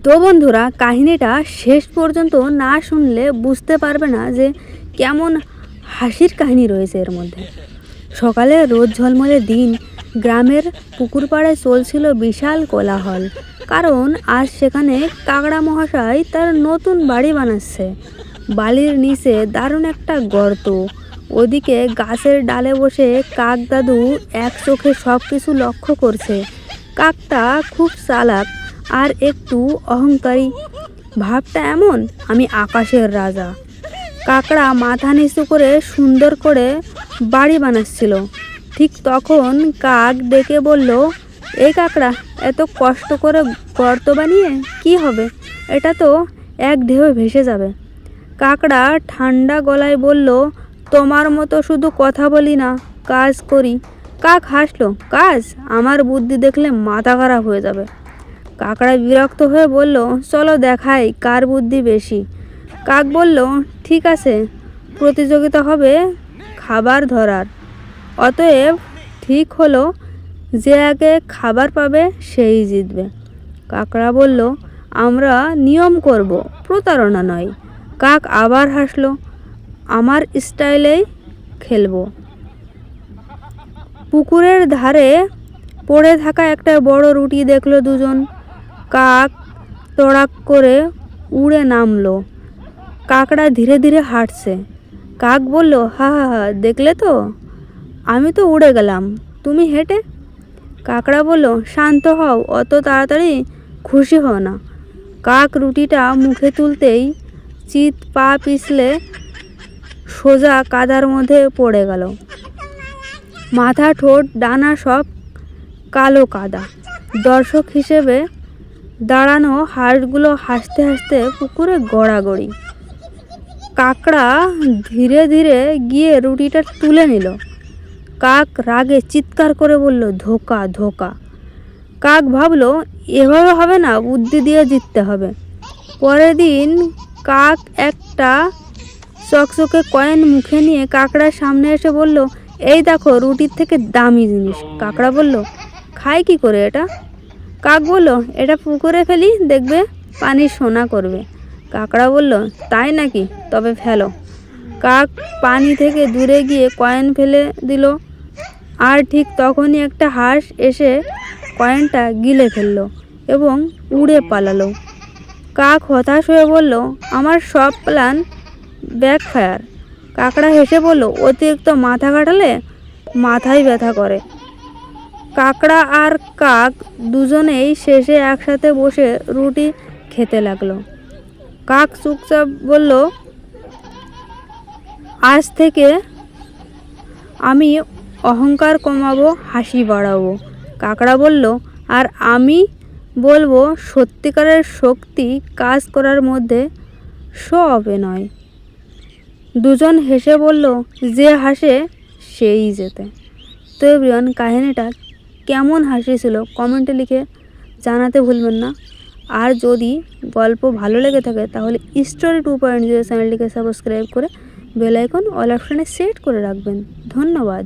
তো বন্ধুরা, কাহিনীটা শেষ পর্যন্ত না শুনলে বুঝতে পারবে না যে কেমন হাসির কাহিনী রয়েছে এর মধ্যে। সকালে রোদ ঝলমলে দিন, গ্রামের পুকুর পাড়ে চলছিল বিশাল কোলাহল। কারণ আজ সেখানে কাকড়া মহাশয় তার নতুন বাড়ি বানাচ্ছে। বালির নিচে দারুণ একটা গর্ত, ওদিকে গাছের ডালে বসে কাক দাদু এক চোখে সব কিছু লক্ষ্য করছে। কাকটা খুব চালাক আর একটু অহংকারী, ভাবটা এমন, আমি আকাশের রাজা। কাকড়া মাথা নিচু করে সুন্দর করে বাড়ি বানাচ্ছিল। ঠিক তখন কাক ডেকে বলল, এই কাকড়া, এত কষ্ট করে গর্ত বানিয়ে কি হবে? এটা তো এক ঢেউয়ে ভেসে যাবে। কাকড়া ঠান্ডা গলায় বলল, তোমার মতো শুধু কথা বলি না, কাজ করি। কাক হাসলো, কাজ? আমার বুদ্ধি দেখলে মাথা খারাপ হয়ে যাবে। কাকড়া বিরক্ত হয়ে বলল, চলো দেখাই কার বুদ্ধি বেশি। কাক বলল, ঠিক আছে, প্রতিযোগিতা হবে খাবার ধরার। অতএব ঠিক হলো, যে আগে খাবার পাবে সেই জিতবে। কাকড়া বলল, আমরা নিয়ম করব, প্রতারণা নয়। কাক আবার হাসলো, আমার স্টাইলেই খেলবো। পুকুরের ধারে পড়ে থাকা একটা বড় রুটি দেখলো দুজন। কাক তড়াক করে উড়ে নামলো। কাকড়া ধীরে ধীরে হাঁটছে। কাক বলল, হা হা হা, দেখলে তো, আমি তো উড়ে গেলাম, তুমি হেঁটে। কাকড়া বলল, শান্ত হও, অত তাড়াতাড়ি খুশি হও না। কাক রুটিটা মুখে তুলতেই চিত পা পিছলে সোজা কাদার মধ্যে পড়ে গেল। মাথা, ঠোঁট, ডানা সব কালো কাদা। দর্শক হিসেবে দাঁড়ানো হাঁসগুলো হাসতে হাসতে পুকুরে গড়াগড়ি। কাকড়া ধীরে ধীরে গিয়ে রুটিটা তুলে নিল। কাক রাগে চিৎকার করে বলল, ধোকা ধোকা। কাক ভাবলো, এভাবে হবে না, বুদ্ধি দিয়ে জিততে হবে। পরের দিন কাক একটা চকচকে কয়েন মুখে নিয়ে কাকড়ার সামনে এসে বলল, এই দেখো, রুটির থেকে দামি জিনিস। কাকড়া বলল, খাই কি করে এটা? কাক বলল, এটা পুকুরে ফেলি, দেখবে পানি সোনা করবে। কাকড়া বলল, তাই নাকি? তবে ফেলো। কাক পানি থেকে দূরে গিয়ে কয়েন ফেলে দিল। আর ঠিক তখনই একটা হাঁস এসে কয়েনটা গিলে ফেললো এবং উড়ে পালালো। কাক হতাশ হয়ে বলল, আমার সব প্ল্যান ব্যাকফায়ার। কাকড়া হেসে বলল, অতিরিক্ত মাথা খাটালে মাথায় ব্যথা করে। কাকড়া আর কাক দুজনেই শেষে একসাথে বসে রুটি খেতে লাগলো। কাক চুপচাপ বলল, আজ থেকে আমি অহংকার কমাবো, হাসি বাড়াবো। কাকড়া বলল, আর আমি বলবো, সত্যিকারের শক্তি কাজ করার মধ্যে, শো অফে নয়। দুজন হেসে বলল, যে হাসে সেই জেতে। তো এভরিওয়ান, কাহিনীটা কেমন হাসি ছিল কমেন্টে লিখে জানাতে ভুলবেন না। আর যদি গল্প ভালো লেগে থাকে তাহলে স্টোরি 2.0 চ্যানেলটিকে সাবস্ক্রাইব করে বেল আইকন অল অপশানে সেট করে রাখবেন। ধন্যবাদ।